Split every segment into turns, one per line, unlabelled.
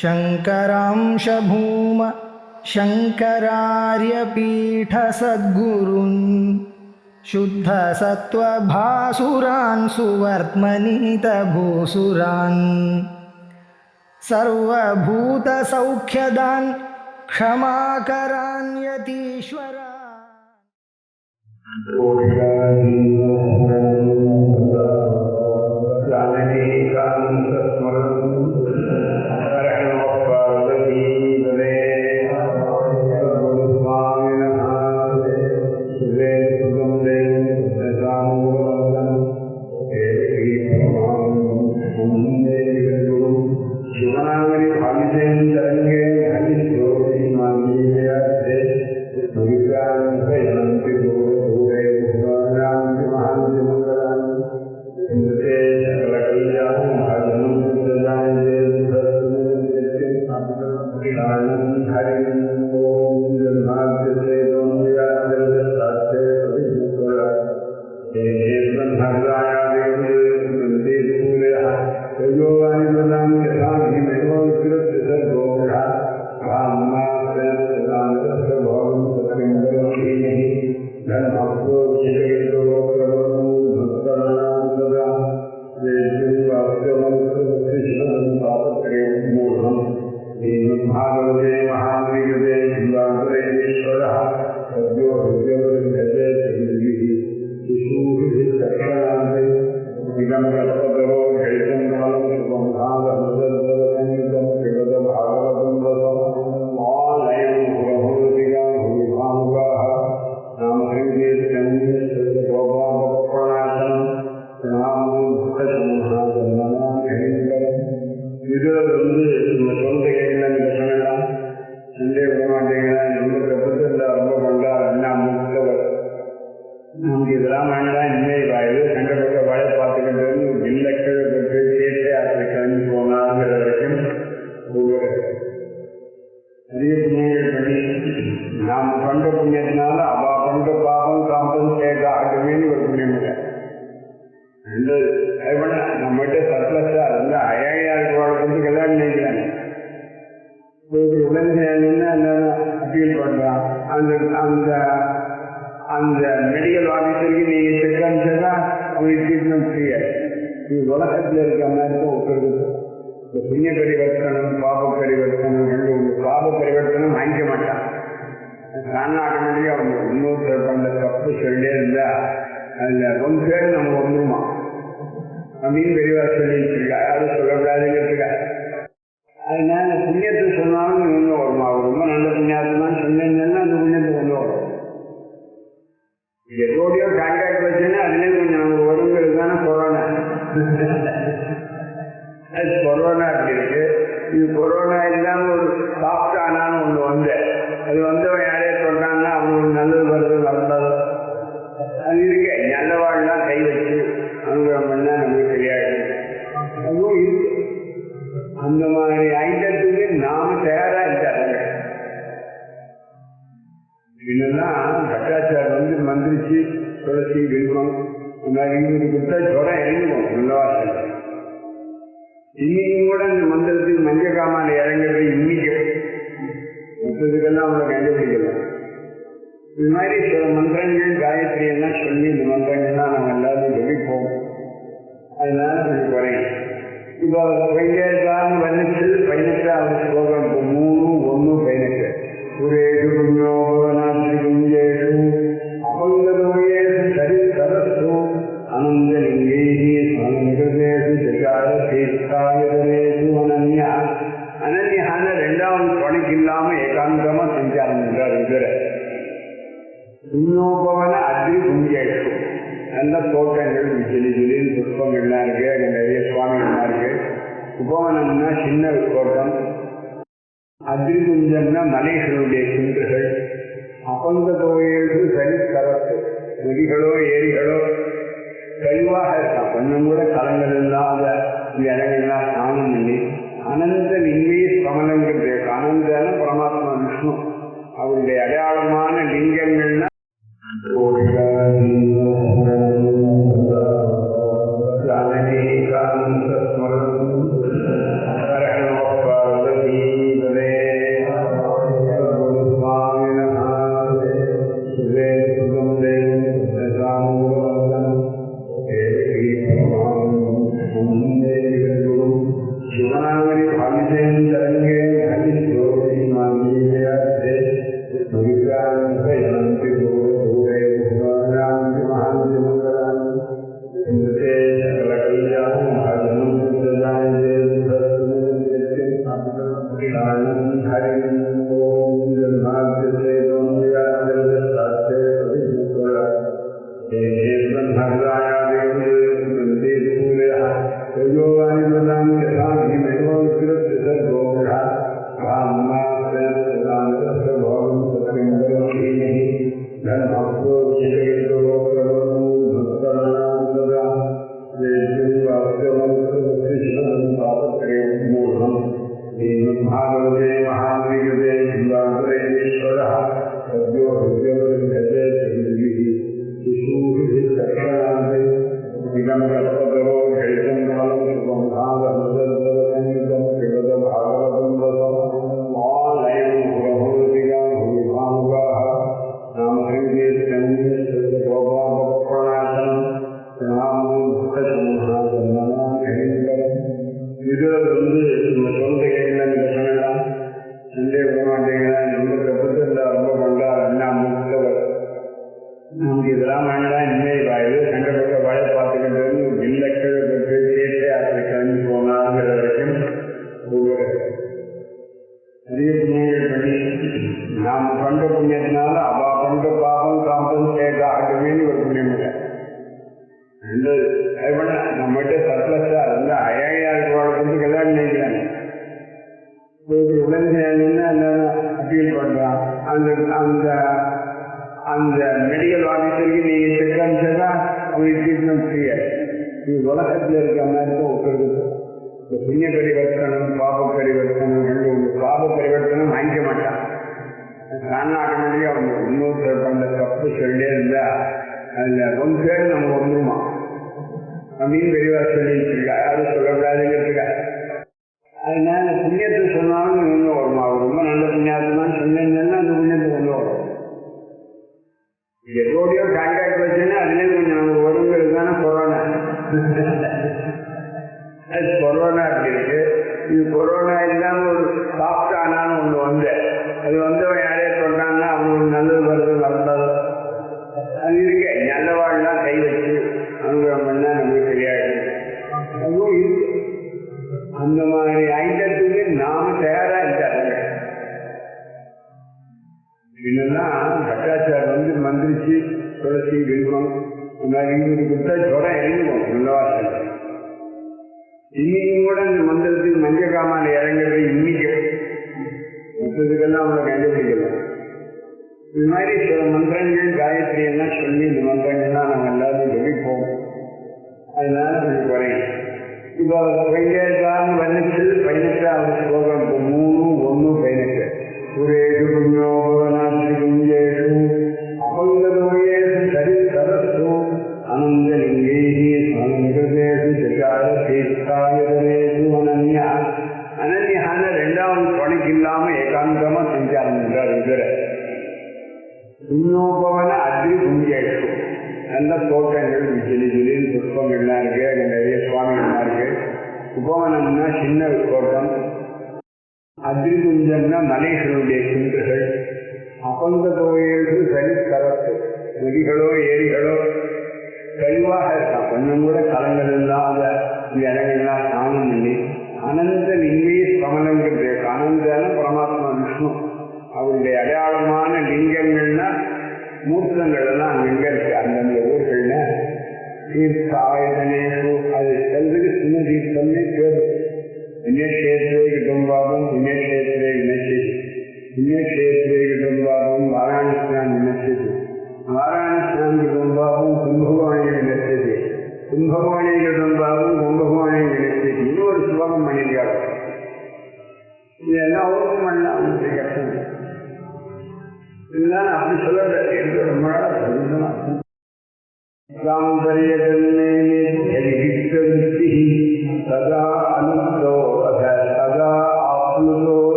शङ्करांश Bhoom शङ्करार्यपीठसद्गुरून् शुद्धसत्त्वभासुरान् सुवर्त्मनीतभूसुरान् सर्वभूतसौख्यदान् क्षमाकरान् यतीश्वरान्।
Janani Kanta Smaran Hare Krishna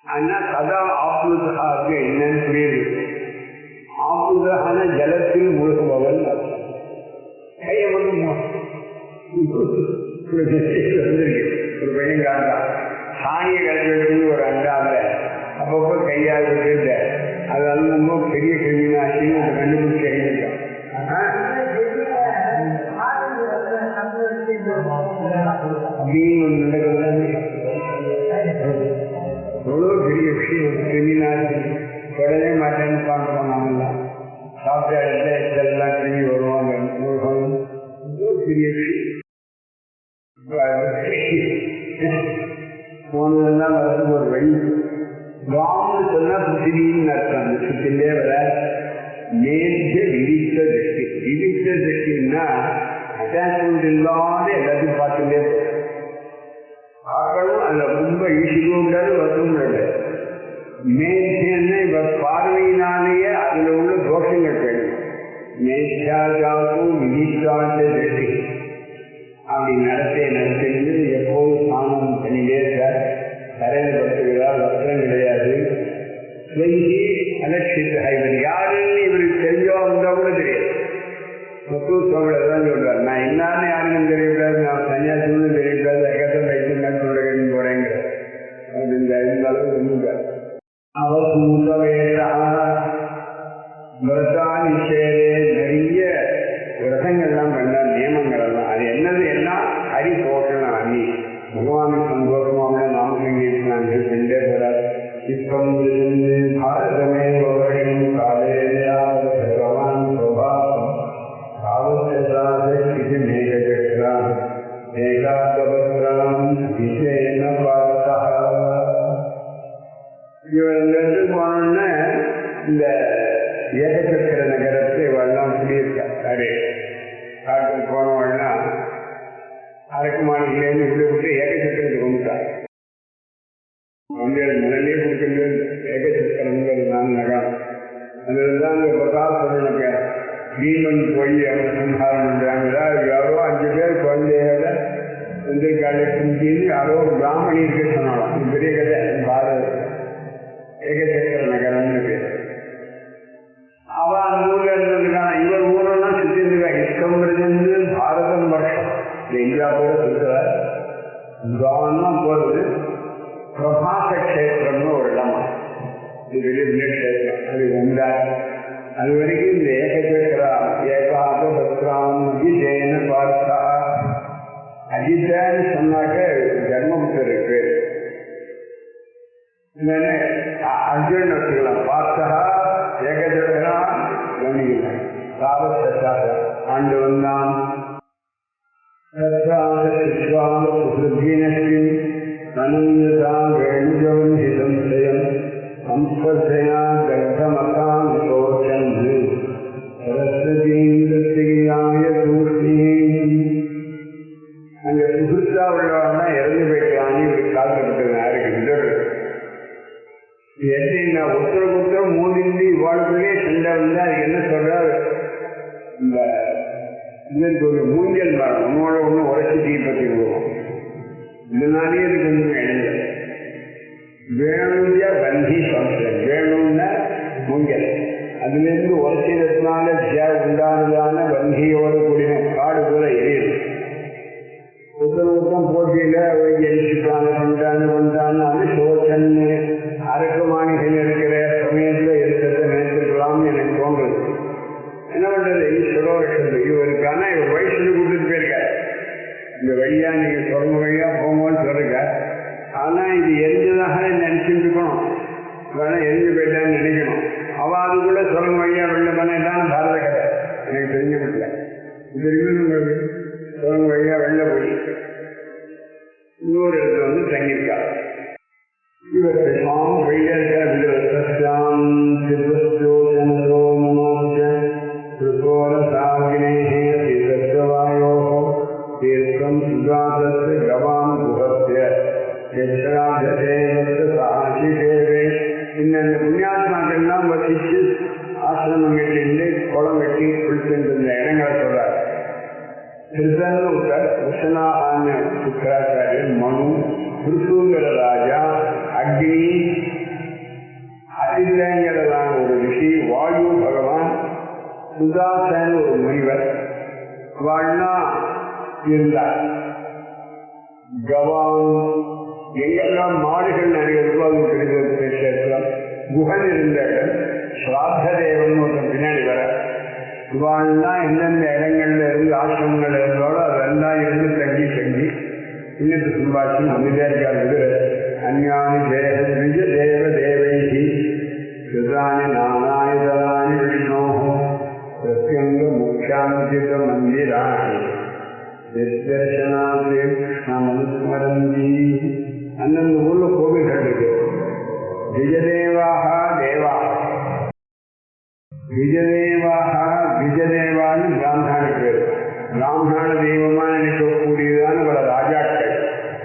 அந்த அப்படின்னா கதா ஆப்ளுதாக்கு என்னன்னு புரியுது. ஆப்ளுதான ஜலத்தில் மூழ்குபவன் கையை மட்டும் ஒரு பையன் காட்டான் சாணியை கலந்து ஒரு அண்டால அப்பப்போ கையால் விட்டு அது ரொம்ப பெரிய கிருமினாசின்னு அதை கண்டுபிடிச்சு எழுதிருக்கான். அப்படின்னு ஒன்று நடக்கிறது எவ்வளோ பெரிய விஷயம். கிருமினாசி தொடவே மாட்டேன்னு பார்க்கலாம். நாமெல்லாம் சாப்பிட்ட இடத்துல இதெல்லாம் கிருமி வருவாங்க. பெரிய விஷயம் போனதெல்லாம் வரது ஒரு வழி. வாம்னு சொன்னா பிருத்திவின்னு அர்த்தம். அந்த சுத்திலே வர மேற்க விரித்த திருஷ்டி. விரித்த திருஷ்டின்னா அட்டாச்மெண்ட் இல்லாத எல்லாத்தையும் பார்த்துட்டே பார்க்கணும். அதுல ரொம்ப ஈஸியும் கூடாது, வரவும் கூடாது. மேற்கன்னு இப்ப பார்வையினாலேயே அதுல உள்ள தோஷங்கள் போயிடும். மேற்காக்கும் விதிக்காத திருஷ்டி அப்படி நடத்திருந்து எப்போதும் ஸ்நானம் பண்ணிட்டே இருக்கார். தரையில் படுத்துகிறார், வஸ்திரம் கிடையாது. அலட்சித்த இவர் யாருன்னு இவருக்கு தெரிஞ்சோ வந்தா கூட தெரியாது. முத்தூர் சுவாமியில தான் சொல்றாரு, நான் என்னன்னு யாருக்கும் தெரியக்கூடாது, நான் சன்னியாசின்னு தெரியக்கூடாது, அகத்தம் வைத்து மேற்கொள்ள போறேங்கிற இந்த அளவுக்கு இருந்துட்டார். அவர் விரதா நிஷேதே நிறைய விரதங்கள்லாம் பண்ணார், நியமங்கள் எல்லாம். அது என்னது எல்லாம் ஹரிபோஷணம் அன்னி பகவானுக்கு சந்தோஷமான நாம சங்கீதங்கள் சென்றே போறார். இப்பம் பாரதமே வருஷம் காலேயா பகவான் சுபாவம் காவத்து மேகச்சக்ராம் ஏகாபத்ராம் விசேன பார்த்தா. இவங்க போனோன்னு இந்த ஏகச்சக்கர நகரத்தை எல்லாம் குடியிருக்காரு. காட்டுக்கு போனவன்னா அரக்குமானிலேருந்து விட்டு விட்டு ஏகச்சக்கரத்துக்கு வந்துட்டார். முதலே கொடுக்கிறது ஏகச்சக்கரங்கிறது நான் நகம். அதுதான் இந்த பிரகாசனுக்கு பீமன் போய் அவங்க சம்ஹாரம் பண்றாங்களா, யாரோ 5 பேர் குழந்தையோட வந்திருக்காளே குஞ்சின்னு யாரோ ஒரு பிராமணி இருக்க சொன்னாலும் பெரிய கதை. பாரத ஏகச்சக்கர நகரம்னு பேர். அவ அந்த ஊர்ல இருந்திருக்கான். இவர் ஊரெல்லாம் சுத்தி இருக்கா. இஸ்கம்றது பாரதம் வருஷம் இந்தியா கூட சொல்றார். கவனம் போறது பிரபாச கஷேத்திரம்னு ஒரு இடமா. இது பெரிய கஷேத்திரம். அது வந்தார். அது வரைக்கும் இந்த ஏகச்சக்கரா ஏகாத பத்ராம் அஜிதேன பார்த்தா. அஜிதான்னு சொன்னாக்க ஜன்மபுத்தருக்கு அர்ஜுன் வச்சுக்கலாம். பார்த்தா ஏகச்சக்கரா கவனிக்கலாம். சாவத்தாக ஆண்டு வந்தான். சம்பர்தயா கர்ப்பமதாம் சோச்சன் சரஸ்வதீந்திரஸ்ரீயாய தூஷ்ணி. அங்க சுகிருத்தா உள்ளவன்னா இறந்து போயிட்டான்னு இப்படி காக்கப்பட்டது. யாருக்கு விதர்கள் எப்படின்னா ஒருத்தருக்கு ஒருத்தர் மூடிந்து இவாளுக்குள்ளே சண்டை வந்து அதுக்கு என்ன சொல்றாரு, இந்த இதற்கு ஒரு மூஞ்சல் மரம் உன்னோட ஒன்று உரைச்சி தீப்பத்தி விடுவோம். இதனாலேயே இது கொஞ்சம் இடையில வேணுங்க வந்தி ஃபங்க்ஷன். வேணும்னா மூஞ்சல், அதுலேருந்து உரைச்சதுனால உண்டானதான வந்தியோடு கூடின காடு கூட எரியுது. ஒருத்தர் போட்டியில எழுச்சிப்பான பண்றான்னு சோச்சன்னு அரக்கமானிகள் இருக்கிற சமயத்துல இருக்கிறத நினைச்சிருக்கலாம்னு எனக்கு தோன்றுது. என்ன பண்றது, ஈஸ்வரோஷன் இவருக்கான இவர் வயசுல கூட்டிட்டு போயிருக்காரு. இந்த வழியா நீங்க சொர்ம வழியா போங்கன்னு சொல்லுங்க. ஆனா இது எரிஞ்சதாக நினைச்சுட்டு இருக்கணும், வேணா எரிஞ்சு போயிட்டான்னு நினைக்கணும். அவ அதுக்குள்ள சொர்ம வழியா வெள்ள பண்ணான்னு பாரத கதை எனக்கு தெரிஞ்ச முடியல. இது உங்களுக்கு சொர்ம வழியா வெள்ள போய் இன்னொரு இடத்துல வந்து தங்கியிருக்காரு. இவர் இந்த புண்ணியாத்மாக்கள்லாம் வசிச்சு ஆசிரமங்களிலிருந்து குளம் வெட்டி குளிச்சுட்டு இடங்களை சொல்றாரு. உஷனான சுக்கராச்சாரியர், மனு, பிருத்துங்கிற ராஜா, அக்னி, சுதாசன் ஒரு முனிவர் வாழ்னா இருந்தார். கவான் எங்கெல்லாம் மாடுகள் நிறைய இருக்கோ அது பெரிய கஷேத்திரம். குகன் இருந்த இடம். ஸ்ராத்த தேவன் ஒருத்தன் பின்னாடி வர வாழ்னா எந்தெந்த இடங்கள்ல இருந்து ஆசிரமங்கள் இருந்தோட அதெல்லாம் இருந்து தங்கி தங்கி இன்னத்து சும்பாட்சி அமைதியாருக்காரு. அந்யானி தேவ விஜ தேவ தேவைகி சுதானி நானாயுதானி விஷ்ணோஹோ பிரத்யங்க முக்கியாந்தித மந்திராணி தரிசனாதே கிருஷ்ணமனுஸ்மரந்தி. அந்தந்த ஊர்ல கோவில்கள் இருக்கு. விஜதேவாக தேவா விஜதேவாக விஜதேவான்னு பிராமணானு பேர். பிராமண தெய்வமா நினைக்கக்கூடியதான பல ராஜாக்கள்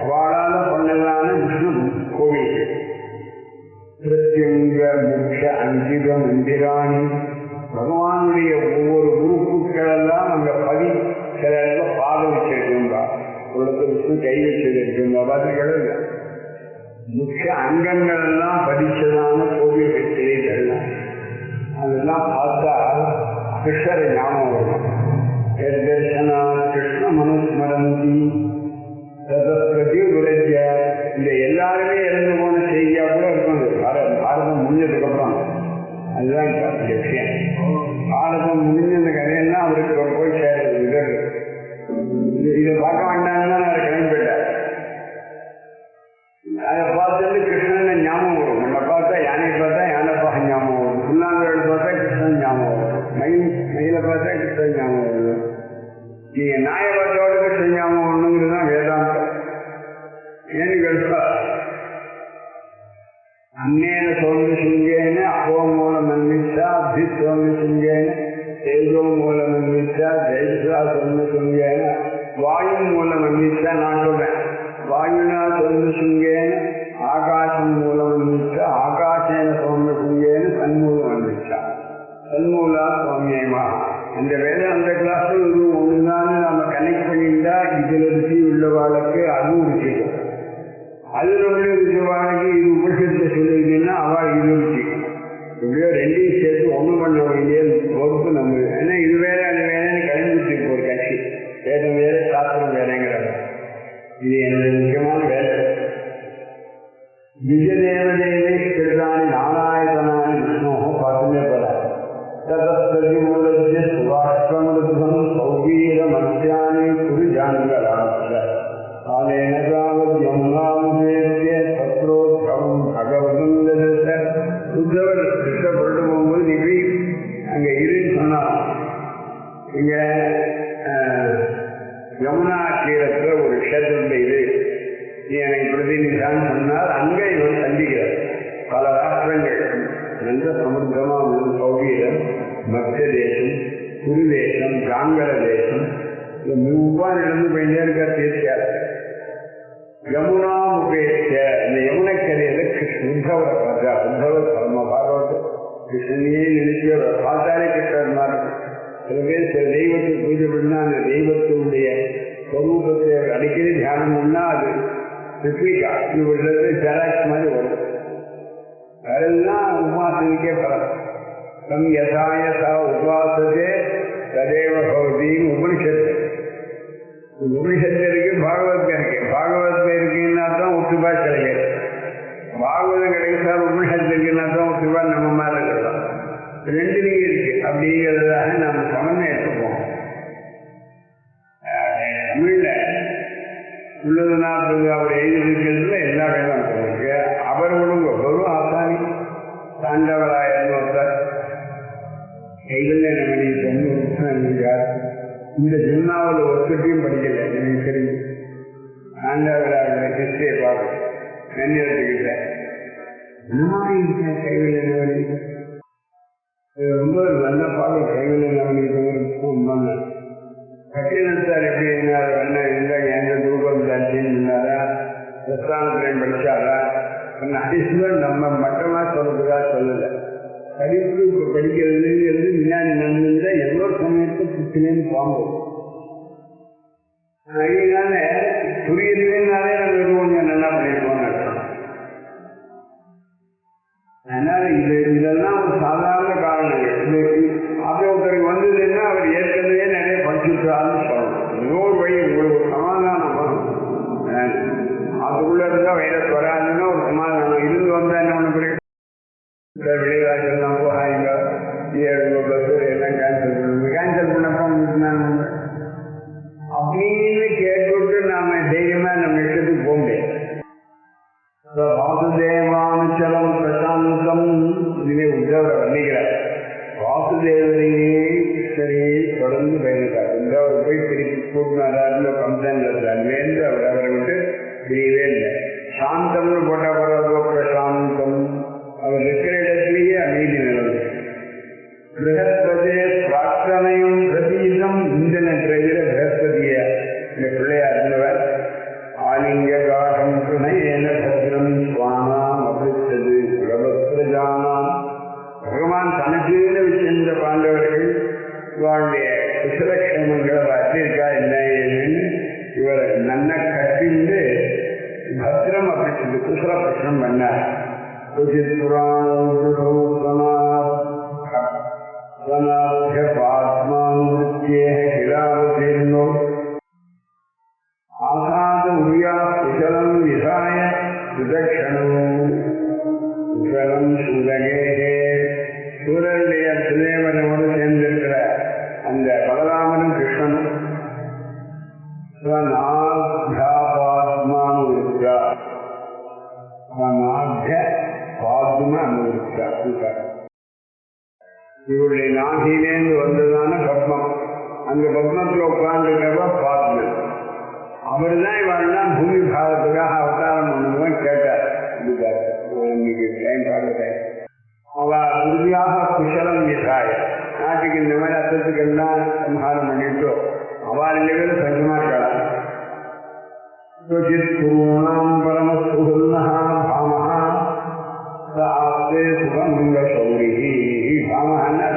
அவளால பண்ணதான விஷ்ணு கோவில்கள். பிரத்யங்க முக்கிய அங்கித மந்திராணி பகவானுடைய ஒவ்வொரு உறுப்புகள் எல்லாம் அங்க பதி சில இடத்துல பாதம் வச்சிருக்கா. ஒரு இடத்துல விஷ்ணு கை வச்சிருக்கா. பதில்கள் முக்கிய அங்கங்கள் எல்லாம் பதிச்சதான கோவில்கள் தெரியுது. அதெல்லாம் பார்த்தா கிருஷ்ணரை ஞாபகம் வரும். தரிசனா கிருஷ்ண மனுஸ்மரந்தி பிரதி விரஜ. இந்த எல்லாருமே இறந்து போன செய்தியா கூட இருக்கும். பாரதம் முடிஞ்சதுக்கு அப்புறம் அதுதான் லட்சியம். பாரதம் முடிஞ்ச இந்த கதையெல்லாம் அவருக்கு போய் சேருது. இதை பார்க்க வேண்டாம்னு நான் கிளம்பி போயிட்டார். அதை பார்த்துட்டு கிருஷ்ணன் ஞாபகம் வரும். நம்ம பார்த்தா யானை பார்த்தா யானைப்பாக ஞாபகம் வரும். புல்லாங்குழல் பார்த்தா கிருஷ்ணன் ஞாபகம் வரும். மயிலை பார்த்தா கிருஷ்ணன் ஞாபகம் வரும். நீங்க நாயை பார்த்தோட கிருஷ்ணன் ஞாபகம் வரணுங்கிறது தான் வேதாந்தம். ஏன்னு கேட்டா அன்னேன சோழ சிங்கேன அப்போ மூலம் அன்விச்சா அப்தி சோழ சிங்கேன தேஜோ மூலம் அன்விச்சா ஜெயிஷா சொன்ன சிங்கேன வாயு மூலம் அன்விச்சா. நான் சொல்றேன் வாயுனா சொன்ன சிங்கேன ஆகாசம் மூலம் அன்விச்சா ஆகாசேன சோழ சிங்கேன தன்மூலம் அன்விச்சா தன்மூலா சௌமியமா. இந்த வேதாந்த கிளாஸ் இது ஒண்ணுதான் நம்ம கனெக்ட் பண்ணிட்டா இதுல ருச்சி உள்ளவாளுக்கு அதுவும் ருச்சிக்கும். அதுல உள்ள ருச்சிவாளுக்கு இது உபசத்தை சொல்லிங்கன்னா அவள் இது ருச்சி. இப்படியோ ரெண்டையும் சேர்த்து ஒண்ணு பண்ண வேண்டிய பொறுப்பு நம்ம. ஏன்னா இது வேற அது வேறன்னு கழிஞ்சிட்டு இருக்கு ஒரு கட்சி. வேதம் வேற சாஸ்திரம் வேறங்கிறாங்க. இது என்னோட முக்கியமான வேலை. விஜயதேவதேவே கிருதானி நாராயணானி விஷ்ணோஹோ பார்த்துமே போல ததஸ்ததிமூலஜ்ய சுவாஷ்டமருத்வம் சௌவீர மத்யானி குருஜாங்கராட்ச காலேன தாவத் யமுனாமுபேத்ய தத்ரோத்பவம் பகவதம் ததச. உத்தவர் கஷ்டப்பட்டு போகும்போது நீ போய் அங்க இருன்னு சொன்னான். இங்க யமுனா தீரத்துல ஒரு க்ஷேத்திரத்துல இது நீ எனக்கு பிரதிநிதிதான் சொன்னால் அங்கே இவர் சந்திக்கிறார். பல ராஷ்டிரங்கள் நல்ல சமுத்திரமா உள்ளது. சௌகீரம், மத்திய தேசம், குரு தேசம், காங்கர தேசம், இந்த மெவ்வா நடந்து போயிட்டே இருக்கார் தீர்ச்சியார். யமுனா முகேஷ இந்த யமுனைக்கரையில உத்தவரை பார்த்தா உத்தவர் பரம பாகவத கிருஷ்ணனையே நினைச்சு பார்த்தாலே கிருஷ்ணர் மாதிரி. சில பேர் சில தெய்வத்தை பூஜை பண்ணா அந்த தெய்வத்தினுடைய ஸ்வரூபத்தை அடிக்கடி தியானம் பண்ணா அது ரிப்பீட்டா இவர்களுக்கு ஜெராக்ஸ் மாதிரி வரும். அதெல்லாம் உபாசனைக்கே பலம். தம் யசாயசா உபாசதே ததேவ பவதின்னு உபனிஷத்து. உபனிஷத்து இருக்கு, பாகவத் இருக்கு. பாகவத் இருக்குன்னா தான் ஒத்துபா கிடைக்காது. பாகவதம் கிடைக்க உபனிஷத்து இருக்குன்னா தான் ஒத்துபா நம்ம மாதிரி இருக்கலாம். ரெண்டுலையும் இருக்கு. அப்படிங்கிறதாக நம்ம சமன்வயம் எடுத்துப்போம். தமிழ்ல உள்ளது 40 அவர் எழுதியிருக்கிறதுல எல்லா வேதாந்தம் இருக்கு. அவர் ஒழுங்கு வெறும் ஆசாமி தாண்டவராயர் ஒருத்தர் கைகள்ல நம்ம சொன்னார். இந்த ஜின்னாவில் ஒருத்தையும் படிக்கல. எனக்கு தெரிஞ்சு தாண்டவராயர் ஹிஸ்டரியை பார்க்க நினைத்துக்கிட்ட கைகள் என்ன ரொம்ப நல்ல பாடு. கைகள் என்ன கட்டினத்தார் எப்படி இருந்தார் என்ன இருந்தாங்க, எந்த தூக்கம் தாச்சின்னு இருந்தாரா, பிரஸ்தானத்திலையும் படிச்சாரா, அதிசயம் நம்ம மட்டமா சொல்றதுக்காக சொல்லலை. படிப்பு இப்போ படிக்கிறதுங்கிறது முன்னாடி நடந்துருந்தா எவ்வளோ சமயத்தை புத்தினேன்னு பாம்பு. அதனால புரியறதுனாலே நம்ம கொஞ்சம் நல்லா பண்ணிருக்கோம்னு அர்த்தம். அதனால இதெல்லாம் ஒரு சாதாரண காரணங்கள். அப்படி ஒருத்தருக்கு வந்ததுன்னா அவர் ஏற்கனவே நிறைய படிச்சுட்டாருன்னு சொல்லணும். இன்னொரு வழி உங்களுக்கு ஒரு சமாதானம் வரும். அதுக்குள்ள இருந்தா வைரஸ் வராதுன்னா ஒரு சமாதானம் இருந்து வந்தா என்ன பண்ண பிறகு விளையாட்டுலாம் போகாங்க பஸ் எல்லாம் கேன்சல் பண்ணப்போ அப்படின்னு கேட்டுவிட்டு நாம தைரியமா நம்ம இடத்துக்கு போக முடியாது. வாசுதேவானுச்சலம் பிரசாந்தம் இதுவே உத்தவர் வர்ணிக்கிறார். வாசுதேவரையே சரி தொடர்ந்து பயணித்தார். உத்தவர் போய் திருப்பி கூட்டினாரு கம்சன்லேருந்து அவர் அவரை விட்டு பிரியவே இல்லை. சாந்தம்னு போட்ட பிறகு பிரசாந்தம் அவர் இருக்கிற இடத்திலேயே அமைதி நிலவு. பிரகஸ்பதியே பிரார்த்தனையும் பிரதீதம் இந்தன திரையில பிரகஸ்பதிய இந்த பிள்ளையா இருந்தவர் ஆலிங்க காடம் பிரணயேன பத்ரம் சுவானாம் அபித்தது குலபத்ரஜானாம். பகவான் தனக்குன்னு வச்சிருந்த பாண்டவர்கள் இவருடைய குசலக்ஷேமங்களை வச்சிருக்கா என்ன ஏன்னு இவர் நன்ன கட்டிந்து பத்திரம் அப்படிச்சது குசல பிரச்சனம் பண்ணார். குசலம் விசாய சுதக்ஷணம் குசலம் சூதகே சூரனுடைய சுதேவனோடு சேர்ந்திருக்கிற அந்த பலராமனும் கிருஷ்ணனும் இவருடைய நாகிலேருந்து வந்ததான பத்மம். அந்த பத்மத்துல உட்கார்ந்துருக்கிறப்ப பாத்மன் அவர் தான் இவெல்லாம் பூமி பாகத்துக்காக அவதாரம் பண்ணுவோம் கேட்டார். இன்னைக்கு டைம் பார்க்கிறேன். அவ உறுதியாக குஷலம் விசாய நாட்டுக்கு இந்த மாதிரி அர்த்தத்துக்கெல்லாம் சம்ஹாரம் பண்ணிட்டோ அவள் லெவலில் சஞ்சமாக்கலாம். குருணாம் பரமசுகுல்னா பாமஹா ஆஸ்தே சுகமங்க சௌரி. பாமஹன்னா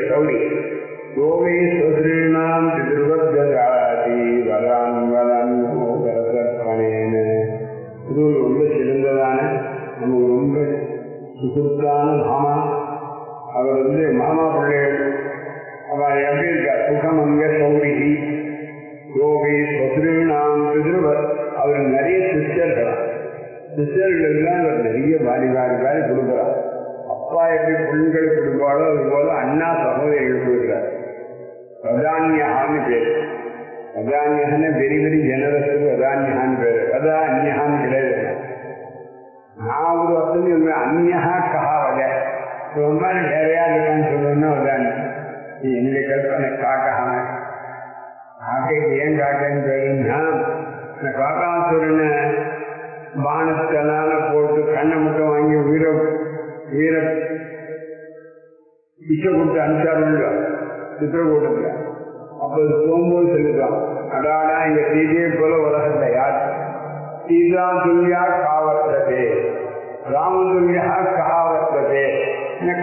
சௌரி கோவை சுதீர்ணாம் பிதிருவத்யாதி வரான் வரான் கரத்தர்ப்பணேன. இது ரொம்ப சிறந்ததான நமக்கு ரொம்ப சுகுத்தான மாமா. அவர் மாமா பிள்ளைகள் அவர் எப்படி இருக்கா சுகமங்க சௌரி கோவை சுதீர்ணாம் பிதிருவர். அவர் நிறைய சிஸ்டர்கள்லாம் அவர் நிறைய வாரி கொடுக்குறார். அப்பா எப்படி பொண்களுக்கு கொடுப்பாளோ அது போல அண்ணா சகோதரிகள் கொடுக்கிறார். வதான்யான்னு பேர். வதான்யான்னு வெரி வெரி ஜெனரஸுக்கு வதான்யான்னு பேர். வதா அந்யான்னு கிடையாது. நான் ஒரு வசதி சொல்லுவேன் அந்யா கஹா வத ரொம்ப நிறையா இருக்கான்னு சொல்லணும்னா வதானி என்னுடைய கல்பனை காக்காம காக்கைக்கு ஏன் காக்கைன்னு பேருன்னா இந்த காக்காசுரனை பானத்தெல்லாம் போட்டு கண்ணை மட்டும் வாங்கி வீர பிச்சை கொடுத்து அனுப்பிச்சாருங்க சித்திரக்கூட்டத்தில். அப்போ போகும்போது சொல்லிட்டான் அடாடா இங்க சீதையை போல உலகத்தை யார் சீதா துல்லியா காவத்ததே ராம துல்லியா காவத்ததே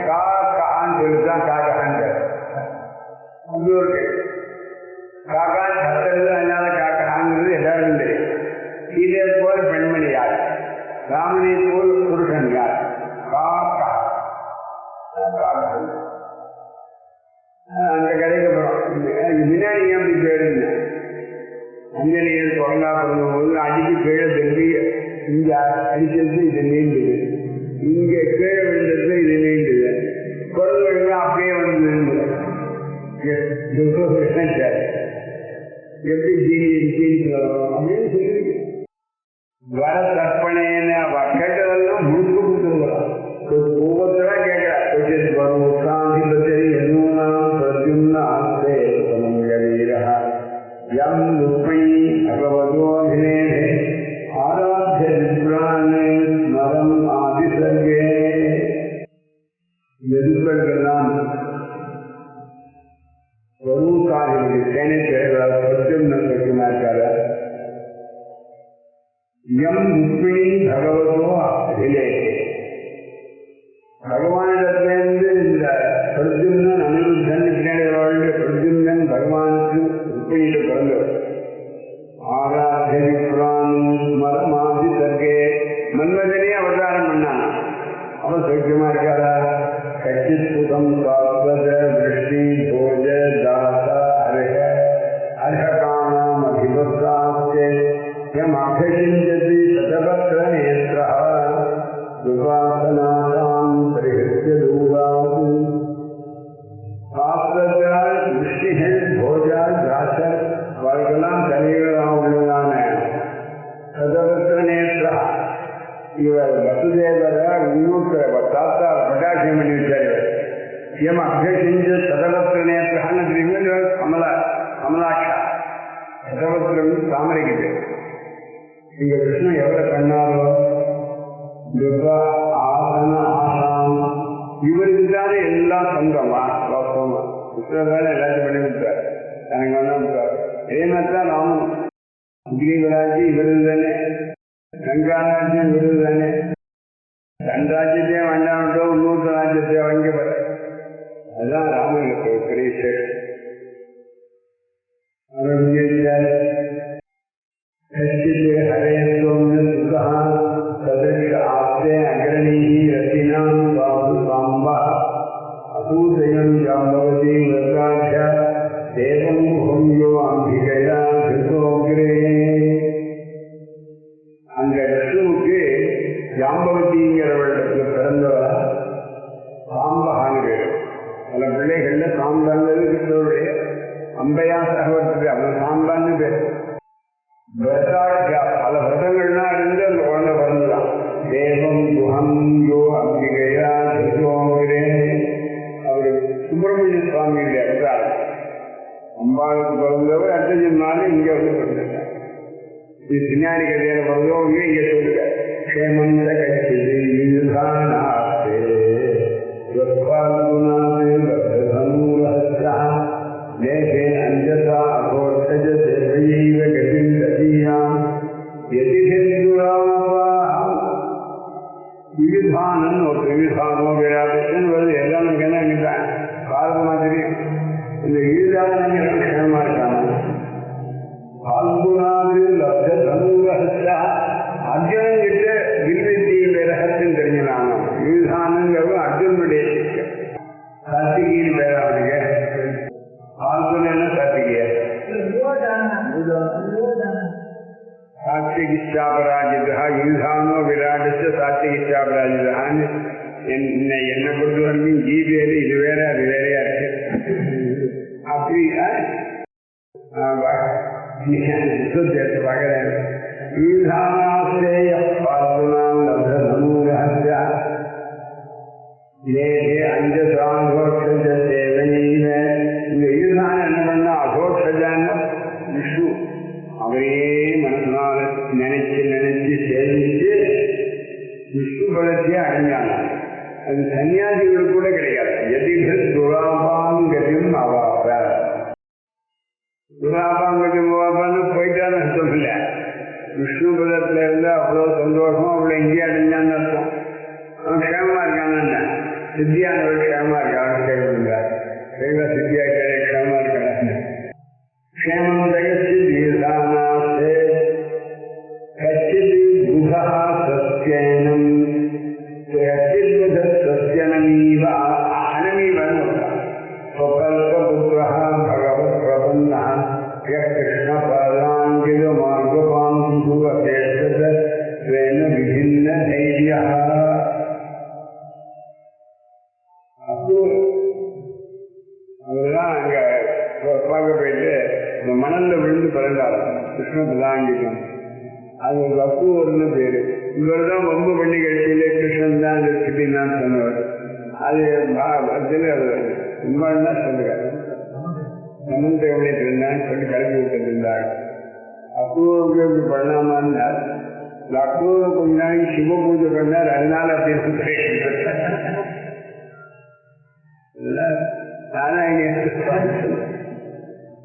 கான்னு சொல்லிதான் காக்கான்னு அது ஒரு காக்கா சத்தது அதனால காக்காங்கிறது எல்லாரும் தெரியும். சீதையை போல பெண்மணி யார் ராமனை போல் புருஷன் யார் காக்கா. அந்த கதைக்கு அப்புறம் வினாடி அப்படி போயிருந்த அஞ்சலியில் தொடங்கா பிறந்தபோது அடிக்கு கீழே திரும்பி இங்க அடிச்சது இது நீண்டுது, இங்க கீழே விழுந்தது இது நீண்டுது, குரல் அப்படியே வந்து எப்படி அப்படின்னு சொல்லி வர தர்ப்பணேன கேட்டதெல்லாம் முழுக்க கொடுத்துருக்கலாம். ஒவ்வொருத்தரா கேட்கிறா எதுக்கெல்லாம் வருக்காரிகளுக்கு சேனை பெற்றார். எம் முப்பிணி பகவதோ அதிலே பகவானிடத்திலிருந்து இந்த பிரத்யும்னன் அனிருத்தன் பின்னாடி பிரத்யும்னன் பகவானுக்கு முப்பிணிட்டு பிறந்தவர். ஆராதனை புராணம் மரமாதி தர்கே மன்மதனே அவதாரம் பண்ண உபாசனாதாம் பரிஹித்ய தூராத் சாஸ்திரத்தால் ரிஷிகள் போஜால் தாசர் அவர்களெல்லாம் தலைவராக உள்ளதான சதவத்திர நேற்றா இவர் வசுதேவரை இன்னொருத்தர தாத்தா பிரகாசம் பண்ணி வச்சார். இவர் அபிஷிஞ்ச சதவத்திர நேற்றான்னு தெரியுங்க. கமலாட்சா சதவத்திரம் தாமரைக்கு இங்க விஷ்ணு எவ்வளவு கண்ணாரோ ஆசன ஆசாம் இவருக்கு தானே எல்லாம் சொந்தமா வாஸ்தவமா விஷ்ணுதானே எல்லாத்தையும் பண்ணி கொடுத்தார். எனக்கு வேணா கொடுத்தார். இதே மாதிரி தான் ராமன் கிரிவராஜி இவரு தானே, கங்காராஜ்யம் இவரு தானே. தன் ராஜ்யத்தையும் வேண்டாம் இன்னொரு ராஜ்யத்தை வாங்கிப்பார். அதுதான் ராமனுக்கு பெரிய சேஷம். ஹரே சோம்ய சுகா சதர்ஷ ஆப்தே அகரணீ ரத்தினாம் பாபு சாம்பா அபூதயம் ஜாம்பவதி வர்காட்ச தேவம் ஹோம்யோ அம்பிகையா கிருதோகிரே. அந்த விஷ்ணுவுக்கு ஜாம்பவதிங்கிறவர்களுக்கு பிறந்தவர் சாம்பகான்னு பேர். பல பிள்ளைகள்ல சாம்பாங்கிறது கிருஷ்ணருடைய அம்பையா சகவத்துக்கு அவன் சாம்பான்னு பேர். பல விரதங்கள்லாம் இருந்து அந்த குழந்தை பிறந்துதான். தேவம் குஹம் யோ அம்பிகையா கிருதோகிரே. அவரு சுப்பிரமணிய சுவாமியுடைய அவதாரம். அம்பாளுக்கு பிறந்தவர் அர்த்தஜன்மாலும் இங்க வந்து பிறந்திருக்காங்க. இது விஞ்ஞானி கதையில பிறந்தவங்க இங்க சொல்லுங்க. க்ஷேமந்த கட்சிது யுதானாஸ்தே ஸ்வஸ்வாத்மநாதேவதனூரஹஸ்யா தேசே அஞ்சசா அகோர்த்தஜ சேவையைவ கதிம் ததீயாம் யதிஹேந்துராமவாஹம். விவிதானன் ஒரு விவிதானோ விராதன் வருது. எல்லாம் நமக்கு என்ன நினைத்தான் காரணமா தெரியும். இந்த ஈதானங்க க்ஷேமமா இருக்காங்க. பால்குணாது லப்த தனூரஹஸ்யா அர்ஜுனன் கிட்ட வில்வித்தியில் ரகத்தின் தெரிஞ்சினாங்க. ஈதானங்கிறவங்க அர்ஜுனுடைய சிஷ்யம். கார்த்திகியின் பேராளுங்க. பால்குணன் கார்த்திகேய சாத்விகிஷாபராஜிதா ஈதானோ விராடச்ச சாத்விகிஷாபராஜிதான்னு என்னை பொறுத்த வரைக்கும் கீதையில இது வேற அது வேறையா இருக்கு. அப்படி பார்க்கிறேன். ஈதானாஸ்தேய பால்குணாம் லப்த தனூரஹஸ்யா தேசே அஞ்சசாங்கோட்சஜ சேவையில. இந்த ஈதானம் என்ன பண்ணா அகோட்சஜான்னு விஷ்ணு அவரே மனசினால நினைச்சு நினைச்சு சேவிச்சு விஷ்ணு பலத்தையே அடைஞ்சாங்க. அது சன்னியாசிகளுக்கு கூட கிடையாது. எதிர்கள் துராபாங்கதியும் அவாப்ப. துராபாங்கதியும் அவாப்பான்னு போயிட்டான்னு அர்த்தம் இல்லை. விஷ்ணு பதத்துல இருந்து அவ்வளவு சந்தோஷம் அவ்வளவு எங்கேயே அடைஞ்சான்னு அர்த்தம். அவன் க்ஷேமமா இருக்கான்னு சித்தியானவர் க்ஷேமமா இருக்கான்னு கேட்கிறார். சித்தியா க்ஷேமமா இருக்காங்க. க்ஷேமம் ஜெகச்சித் ஈசானாஸ்தே கச்சித் புதா சத்யனம் கச்சித் புத சத்யனமீவ அனமீவன் ஸ்வகல்பபுத்ரஹ பகவத் பிரபன்னஹ கிருஷ்ண பதாங்கித மார்கபாந்து அபேட்சத ஸ்வேன விபின்ன தைரியஹ. அவர்தான் அங்க பார்க்க போயிட்டு இந்த மணல்ல விழுந்து பிறந்தார் கிருஷ்ண பதாங்கிதம். அது ஒரு அப்பூர்னு பேரு. இவர் தான் ரொம்ப பண்ணி கட்சியில கிருஷ்ணன் தான் தான் சொன்னவர். அது ரொம்ப தான் சொல்லுறாரு. சமுத்திர கவனியத்தில் இருந்தான்னு சொல்லி கிளப்பி விட்டு இருந்தார். அப்பூர்வம் பண்ணலாமான்னா இந்த அப்பூர்வம் கொஞ்ச நாளைக்கு சிவ பூஜை பண்ணார். அதனால அப்படி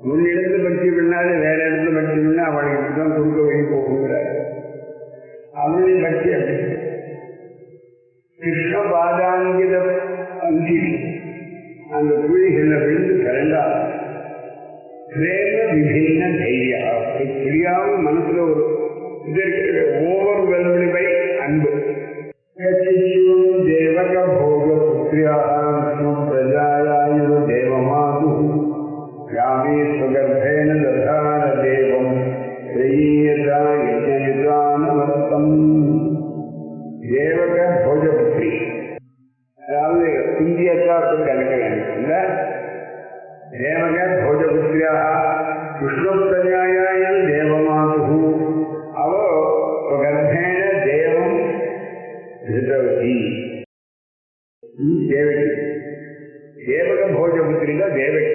முன்னிடத்து பற்றி பண்ணாலே வேற இடத்துல பற்றி பண்ணா அவனுக்கு தான் குறுக்க வழி போகிறார். அவனை பற்றி அப்படி கிருஷ்ண பாதாங்கித அங்கி அந்த புலிகளை விழுந்து பிறந்தார். விபின்ன தைரியா புரியாமல் மனசுல ஒரு இது ஓவர் வெல்வெளிவை அன்பு. தேவக போக புத்திரியாக பிரஜாயாயு தேவமாது ராமே சுகர்பேன ததார தேவம் ஸ்ரீயதானவர்த்தம். தேவக போஜ தேவகி. தேவக போஜபுத்திரி தான் தேவகி.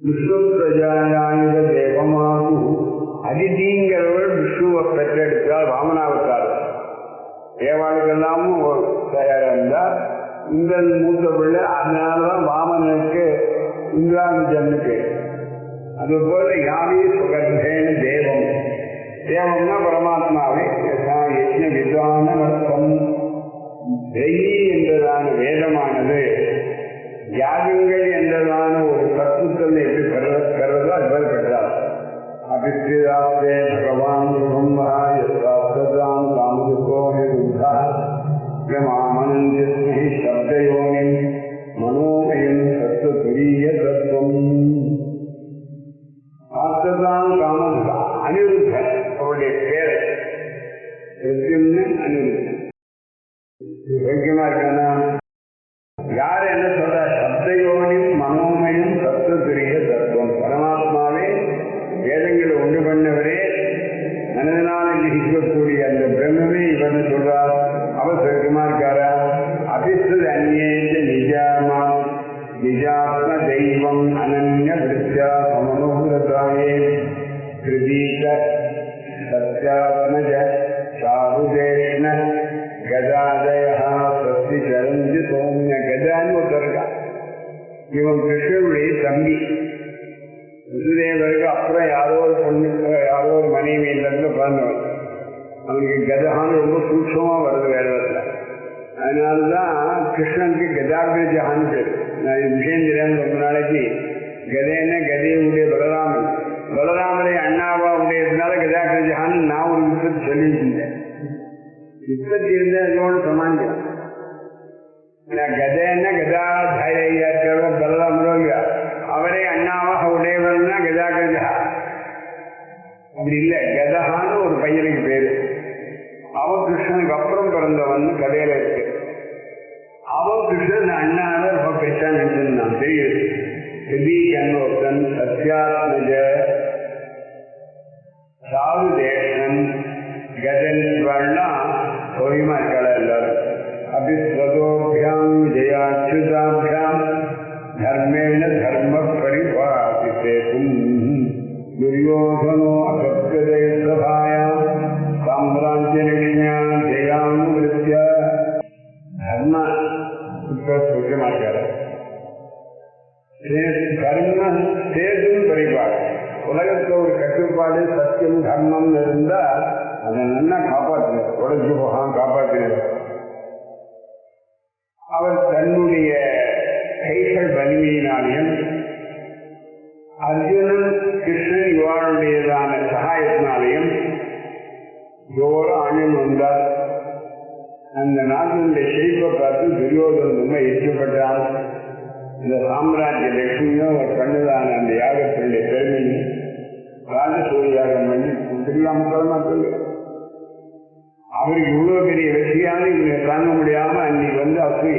விஷ்ணு பிரஜாயாயுத தேவமாகு அதிதிங்கிறவள் விஷ்ணுவை பெற்றெடுத்தால் வாமனாவதார். தேவாளுக்கெல்லாமும் தயாரா இருந்தால் இந்த மூத்த பிள்ளை, அதனாலதான் வாமனுக்கு இந்திராஜனுக்கு. அதுபோல யாவே சுகர்தேன தேவம். தேவம்னா பரமாத்மாவை யஜ்ஞ வித்வானமர்த்தம். தெய்வீ என்றதான வேதமானது யாகங்கள் என்றதான ஒரு தத்துவத்தை எப்படி பெறதோ அது மாதிரி பெற்றார். அபிஸ்ரீதாஸ்தே பகவான் பிரம்மா யஸ்தாஸ்தாம் காமதுகோ நிருத்தா மாமனந்திஸ்மி சப்தயோனிம் மனோமயம் சத்துரிய தத்துவம். ஆஸ்தான் காமதுகா அனிருத்தன் அவருடைய பேர் அனிருத்தன். யோக்கியமா இருக்கானா? யார் என்ன சொல்ற? சப்தயோனியும் மனோமயம் சத்துரிய தத்துவம். பரமாத்மாவே வேதங்களை உண்டு பண்ணவரே, மனதினால் இருக்கக்கூடிய அந்த பிரம்மமே இவன் சொல்றார். அவர் சொர்க்கமா இருக்காரா? அபிஸ்து அந்நேச்ச நிஜாமா நிஜாத்ம தெய்வம் அனன்ய விருத்தியா சமனோகிரதாயே கிருதீக சத்யாத்மஜ சாருதேஷ்ண கதாதயா சஸ்தி சரஞ்சு சௌமிய. கதான்னு ஒருத்தர் இருக்கா. இவன் கிருஷ்ணனுடைய தம்பி. வசுதேவருக்கு அப்புறம் யாரோ ஒரு பொண்ணுக்கு யாரோ ஒரு மனைவி இடத்துல பிறந்தவன். அவனுக்கு கதகான்னு ரொம்ப சூட்சமா வருது வேதத்துல. அதனால்தான் கிருஷ்ணனுக்கு கதாகிரஜகான்னு பேரு. நான் இது விஷயம் தெரியாம ரொம்ப நாளைக்கு கதைன்னா கதையுடைய பலராமன், பலராமரை அண்ணாவா உடையதுனால கதாகிரஜகான்னு நான் ஒரு விஷயத்தை சொல்லிட்டு இருந்தேன். யுத்தத்தி இருந்தா அதோட சமாளிக்கலாம். கதைன்னா கதாதாரியா இருக்கிறவர் பலராமரோகியா, அவரே அண்ணாவாக உடையவர்னா கதாகிரஜா. அப்படி இல்லை, கதகான்னு ஒரு பையனுக்கு பேரு. அவன் கிருஷ்ணனுக்கு அப்புறம் பிறந்தவன் கதையில இருக்கு. அவன் கிருஷ்ணன் அண்ணாவை ரொம்ப பெற்றா நினைச்சிருந்தான். தெரியுது. சிதீகன் சத்யாத்மஜ சாருதேஷன் கஜன் இவாள்லாம் சௌரியமா இருக்காளா எல்லாரும். அபிஸ்வதோபியாம் ஜெயாச்சுதாபியாம் தர்மேண தர்ம பரிபாதிசேதும் துரியோதனோ அசத்கதே சபாயாம் சாம்ராஜ்யலக்ஷ்மியா ஜெயானுவிருத்தியா. தர்ம இப்ப சுத்தமா இருக்காரு. தர்ம சேதும் பரிபாடு. உலகத்துல ஒரு கட்டுப்பாடு சத்தியம் தர்மம் இருந்தா அதை நல்லா காப்பாற்றினார். உடஞ்சு போகாம காப்பாற்றினார். அவர் தன்னுடைய கைகள் வலிமையினாலையும் அர்ஜுனன் கிருஷ்ணன் இவாளுடையதான சகாயத்தினாலையும் தோறும் ஆணில் வந்தார். அந்த நாட்டினுடைய செழிப்பை பார்த்து துரியோதனன் ரொம்ப எச்சப்பட்டான். இந்த சாம்ராஜ்ய லட்சுமியும் அவர் பண்ணதான அந்த யாகத்தினுடைய பெருமையும் ராஜசூரிய யாகம் பண்ணி திருவிழாமக்களமா சொல்லு. அவருக்கு இவ்வளவு பெரிய வெற்றியான இவங்க தாங்க முடியாம அன்னைக்கு வந்து அப்படி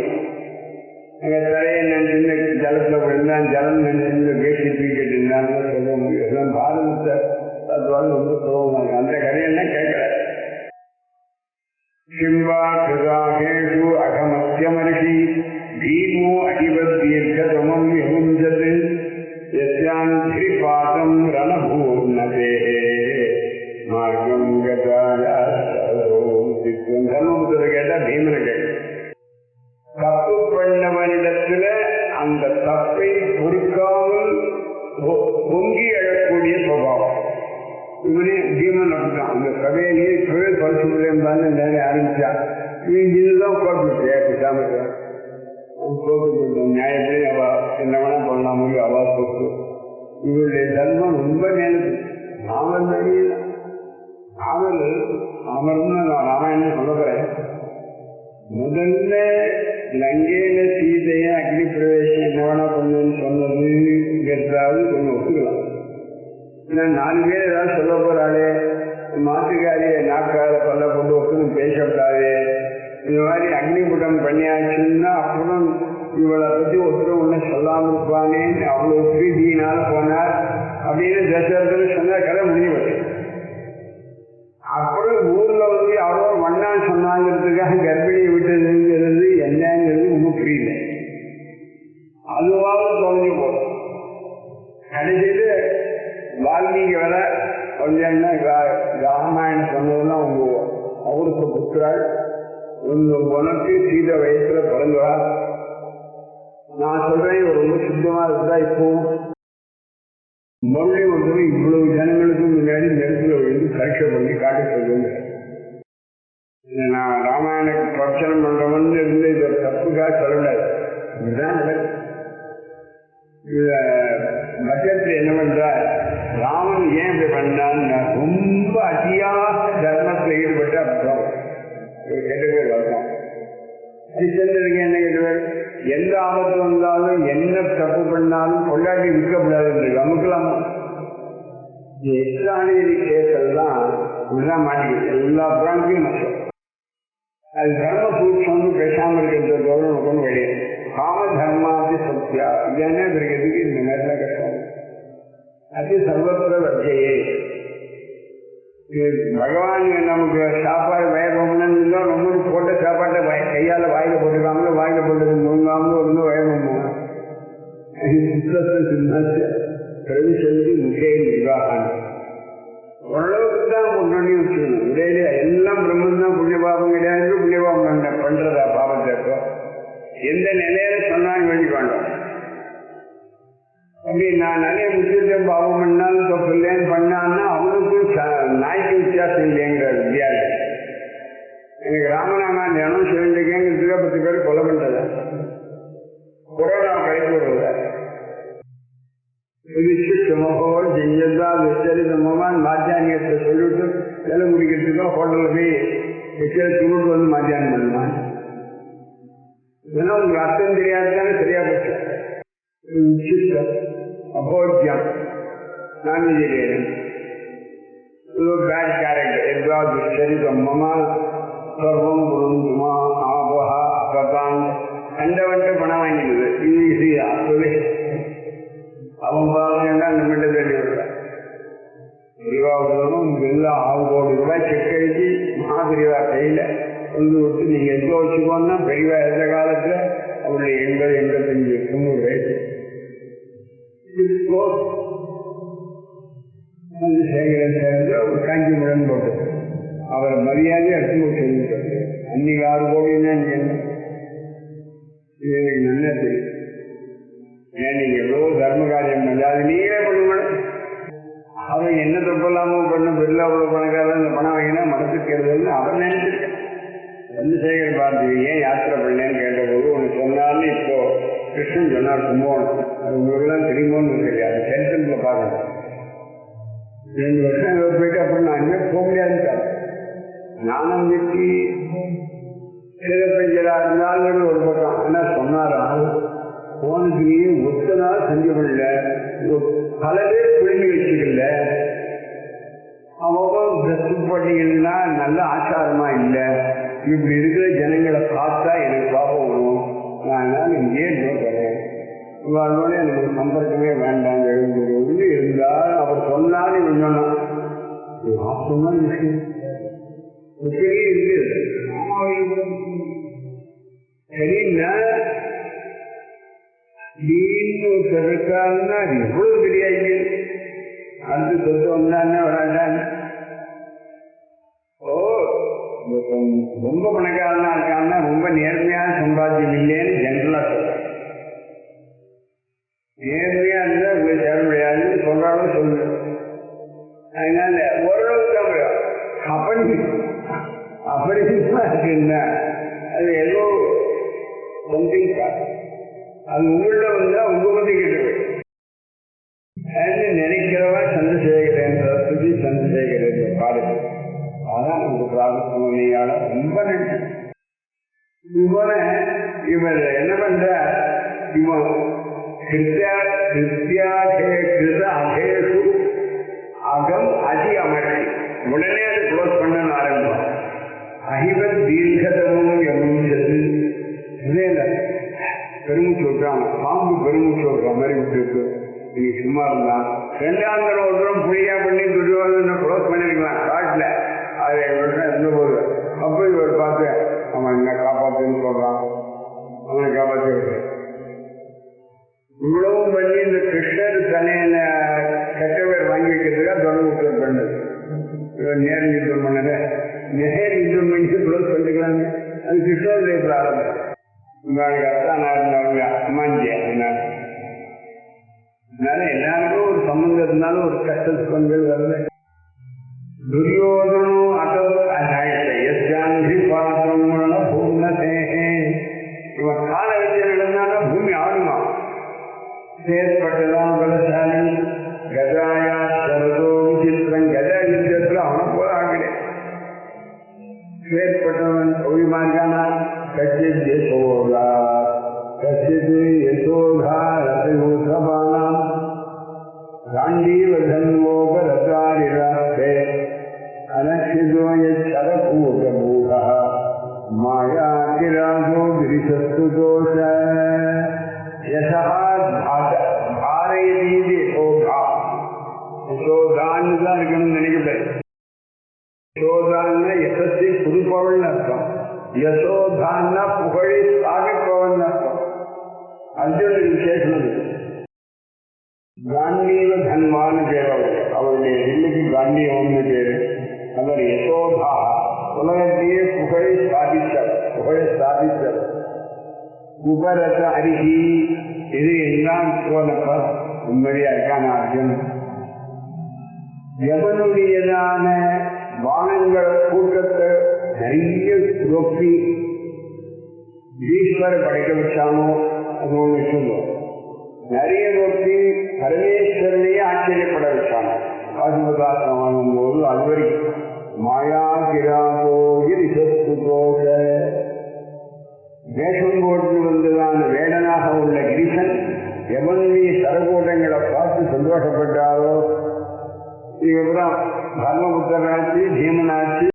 தலையை நினைச்சு ஜலத்துல விழுந்தான், ஜலம் நினைச்சு பேசி தூக்கிட்டு இருந்தான்னு சொல்ல முடியும். பாரதத்தை தத்துவாலும் ரொம்ப சொல்லுவாங்க. அந்த கதையெல்லாம் கேட்கல. சிம்பா கிருதாகேஷு அகமத்தியமர்ஷி பீமோ அடிவத்தீர்க்கதமம் விமுஞ்சது யஸ்யான் திரிபாதம் ரணபூர்ணதே மார்க்கம் கதாயா தர்மபுத்திர கேட்டா பீமனை கேட்க. தப்பு பண்ணவனிடத்துல அந்த தப்பை பொறுக்காமல் பொங்கி எழக்கூடிய சுபாவம். இவனே பீமன் அப்படிதான். அந்த சபையிலேயே இப்பவே பரிசு இருந்தான்னு நிறைய ஆரம்பிச்சான். இவன் இதுதான் கோபிட்டு பேசாம கோபிட்டு நியாயத்திலே அவ என்ன வேணா பண்ணலாம் முடியும். அவா சொத்து இவருடைய தர்மம் ரொம்ப நேரத்து. ராமன் அறியல. ராமர் அமர்ந்து நான் என்ன சொல்ல போறேன். முதல்ல லங்கையில சீதைய அக்னி பிரவேசம் என்ன வேணா பண்ணுன்னு சொன்னதுங்கிறதாவது கொஞ்சம் ஒத்துக்கலாம். ஏன்னா 4 பேர் ஏதாவது சொல்ல போறாளே, மாட்டுக்காரிய நாக்கால பல்ல கொண்டு ஒத்துன்னு பேசப்படாது, இந்த மாதிரி அக்னிபுடம் பண்ணியாச்சுன்னா அப்புறம் இவளை பத்தி ஒருத்தர் ஒண்ணு சொல்லாம இருப்பானேன்னு அவ்வளவு பிரீதியினால போனார் அப்படின்னு தசரதன் சொன்னா கதை முடிவு. அப்புறம் ஊர்ல வந்து யாரோ மண்ணா சொன்னாங்கிறதுக்காக கர்ப்பிணியை விட்டதுங்கிறது என்னங்கிறது ஒன்றும் புரியல. அதுவாக தொலைஞ்சு போகும். கடைசியில வால்மீகி வர கொஞ்சம்னா ராமாயணம் சொன்னதெல்லாம் உங்க அவருக்கு புத்திராள் உனக்கு சீத வயசுல பிறந்தவா. நான் சொல்றேன் ரொம்ப சுத்தமா இருந்தா இப்போ மொழி வந்து இவ்வளவு ஜனங்களுக்கு முன்னாடி நெருப்புல விழுந்து பரீட்சை பண்ணி காட்ட சொல்லுங்க. நான் ராமாயண பிரச்சனம் பண்றவன் இருந்து இதை தப்புக்காக சொல்லக்கூடாது. இதுதான் பட்சத்துல என்ன பண்ற ராமன் ஏன் இப்படி பண்ணான்னு ரொம்ப அதியாக தர்மத்தில் ஈடுபட்டு அப்புறம் கெட்ட பேர் வரலாம். ஹரிச்சந்திரனுக்கு என்ன கெட்ட பேர்? எந்த ஆபத்து வந்தாலும் என்ன தப்பு பண்ணாலும் கொண்டாடி விற்கப்படாது. நமக்குலாம் எக்ஸ்ட்ரானரி கேஸல் தான் இப்படிதான் மாட்டிக்கிது. எல்லா பிராங்கையும் நஷ்டம். அது தர்ம சூட்சம்னு பேசாமல் இருக்கிறத தவிர நமக்கு கிடையாது. காம தர்மாதி சத்யா இது என்ன இருக்கிறதுக்கு இந்த நேரத்தில் கஷ்டம். அது சர்வத்திர வர்க்கையே. பகவான் நமக்கு சாப்பாடு வயபம்னா ரொம்ப போட்ட சாப்பாட்டை கையால் வாயில போட்டுக்காமல வாயில போட்டது முழுங்காமலும் வந்து வயபம் பிரவிசந்தி முகே நிர்வாகம் ஓரளவுக்கு தான் முன்னாடி வச்சுக்கணும். இடையில எல்லாம் பிரம்மன் தான் புண்ணியபாபம் கிடையாது. புண்ணியபாபம் பண்றதா பாவத்தை எந்த நிலையில சொன்னாலும் வேண்டி வேண்டாம். அப்படி நான் நிறைய முக்கியத்துவம் பாவம் பண்ணாலும் தப்பு இல்லைன்னு பண்ணான்னா அவனுக்கும் நாய்க்கு வித்தியாசம் இல்லைங்கிற வித்தியாசம். எனக்கு ராமநாமா தினம் சொல்லிருக்கேங்கிறதுக்கு 10 பேர் கொலை பண்றத கொரோனா கழிப்பு வருவத சுமகோல் செஞ்சதா விசரிதமான் மாத்தியானியத்தை சொல்லிட்டு வேலை முடிக்கிறதுக்கோ ஹோட்டலில் போய் விசரி துருட்டு வந்து மாத்தியானம் பண்ணுவான். ஏன்னா உங்களுக்கு அர்த்தம் தெரியாதுதானே சரியா போச்சு. அபோத்தியம் நான் வெஜிடேரியன் பேட் கேரக்டர் எதாவது சரிதம் மமா சர்வம் குருந்துமா ஆபஹா பிரதான் கண்டவன்ட்டு பணம் வாங்கிடுது. ஈஸியா சொல்லி அவன் பாருங்கன்னா நம்மகிட்ட தேடி விடுறான். பெரியவாவுடனும் எல்லாம் 6 கோடி ரூபாய் செக் எழுதி மகாபெரிவா கையில கொண்டு விட்டு நீங்க எந்த வச்சுக்கோன்னா பெரியவா எந்த காலத்துல அவருடைய 80, 85, 90 வயசு சேகரன் சேர்ந்து ஒரு காஞ்சி முழன் போட்டு அவரை மரியாதை எடுத்து சொல்லிட்டு அன்னைக்கு 6 கோடின்னா நீங்க என்ன இது எனக்கு நல்லா தெரியும். ஏன் நீங்க எவ்வளவு தர்ம காரியம் பண்ண அது நீங்களே பண்ணுங்க. அவன் என்ன தப்பலாமோ பண்ண பெரிய அவ்வளவு பணக்காரன் இந்த பணம் வாங்கினா மனசுக்கு எழுதுன்னு அவர் நினைச்சிருக்கேன். சந்திரசேகர் பாரதி ஏன் யாத்திரை பண்ணேன்னு கேட்டபோது ஒன்று சொன்னார்னு இப்போ கிருஷ்ணன் சொன்னார் கும்போணம். அது உங்களுக்குலாம் தெரியுமோன்னு தெரியாது. சென்ட்ரல்ல பார்க்கணும். 2 வருஷம் போயிட்டு அப்புறம் நான் இனிமேல் போக முடியாதுன்னு நானும் வெட்டி சிறப்பஞ்சலா இருந்தாலும் ஒரு பக்கம் என்ன சொன்னாரா போனது ஒத்த நாள் செஞ்சு பண்ணல பல பேர் குழம்பி வச்சுக்கல. அவன் ட்ரெஸ் போட்டீங்கன்னா நல்ல ஆச்சாரமா இல்லை. இப்படி இருக்கிற ஜனங்களை பார்த்தா எனக்கு பாப்பம் வரும். நான் இங்கேயே நோக்கிறேன். இவனோட எனக்கு சம்பர்க்கமே வேண்டாங்க எழுந்து இருந்தால் அவர் சொன்னாலும் இவன் சொன்னான் சொன்ன விஷயம் இருக்கு. சரின்னா இருக்காருன்னா அது எவ்வளவு தெரியாது. அடுத்து சொத்து வந்தான்னு வராண்டான்னு ரொம்ப பணக்காரனா இருக்காங்கன்னா ரொம்ப நேர்மையான சம்பாத்தியம் இல்லைன்னு ஜென்ரலா சொல்றேன். நேர்மையா இருந்தா உங்களுக்கு சேர முடியாதுன்னு சொல்றாலும் சொல்லு. அதனால ஓரளவுக்கு தான் முடியும். அப்படி இருக்குன்னா அது ஏதோ சம்திங் அது உங்கள்ட வந்தா உங்க பத்தி கேட்டு நினைக்கிறவா சந்திரசேகரன் சரஸ்வதி சந்திரசேகரன் பாருங்க. அதான் நமக்கு பிரார்த்தனையால ரொம்ப நன்றி. இவன இவர் என்ன பண்ற இவன் அகம் அதி அமர்த்தி உடனே அது க்ளோஸ் பண்ண ஆரம்பிக்கும். அகிவத் தீர்க்கதமும் எம்மிச்சது பெருமூச்சு விட்டாங்க. பாம்பு பெருமூச்சு விடுற மாதிரி விட்டு நீங்க சும்மா இருந்தான் 2ஆம் தடவை ஒருத்தரும் புரியா பண்ணி துரியோதனை க்ளோஸ் பண்ணிருக்கலாம் காட்டுல. 6-7 வருஷம் இருந்தபோது அப்போ இவர் பார்த்து அவன் என்ன காப்பாற்றுன்னு சொல்றான், அவனை காப்பாற்றி விடுறேன். இவ்வளவும் பண்ணி இந்த கிருஷ்ணர் தன்னையில கெட்ட பேர் வாங்கி வைக்கிறதுக்காக தொடர்பு பண்ணது. நேர் யுத்தம் பண்ணத நேர் யுத்தம் பண்ணி இவ்வளவு சொல்லிக்கலாங்க. அது கிருஷ்ணருடைய பிராரம்பம். உங்களுக்கு அத்தானா இருந்தாலும் அம்மாஞ்சி அதனால எல்லாருக்கும் ஒரு சம்பந்தம் இருந்தாலும் ஒரு கஷ்ட சுகங்கள் வருது. துரியோதனும் இவன் கால வச்சு நடந்தாலும் பூமி ஆடுமா. செயற்பட்டதான் பலசாலி கதாயா சரதோ விசித்திரம். கதா யுத்தத்துல அவனை போல ஆகிறேன். செயற்பட்டவன் ஒளிமார்கானா கச்சித் யசோதா கச்சித் யசோதா ரசபானாம் காண்டீவ தன்மோக ரசாரிராசே அனக்ஷிதோ யரபூதபூதா மாயா கிராசோ கிரிசஸ்து தோஷ யசா பாரயதீதி யசோதா. யசோதான்னு தான் இருக்கணும்னு நினைக்கிறேன். யசோதான்னா யசஸ்தி புதுப்பவள்னு அர்த்தம். யசோதான்னா புகழை சாதிப்பவன் அர்த்தம். அர்ஜுனன் விசேஷம். காண்டீவ தன்வான்னு பேர் அவருடைய இல்லுக்கு காண்டீவம்னு பேரு. அவர் யசோதா உலகத்தையே புகழை சாதித்தவர். உபரத அருகி இது எல்லாம் போனப்ப உண்மையா இருக்கான அர்ஜுன். எவனுடையதான வானங்கள் கூட்டத்தை நிறைய ரொப்பி ஈஸ்வர படைக்க வச்சானோ அது ஒன்று சொல்லுவோம். நிறைய ரொப்பி பரமேஸ்வரனையே ஆச்சரியப்பட வச்சானோ பாசுபதாசம் வாங்கும்போது அது வரைக்கும் மாயா கிராமோகி தோஷ வேஷம் போட்டு வந்ததான வேடனாக உள்ள கிரிசன் எவனுடைய சரகூட்டங்களை பார்த்து சந்தோஷப்பட்டாரோ. இதுக்கப்புறம் தர்மபுத்திரனாச்சு, பீமனாச்சு,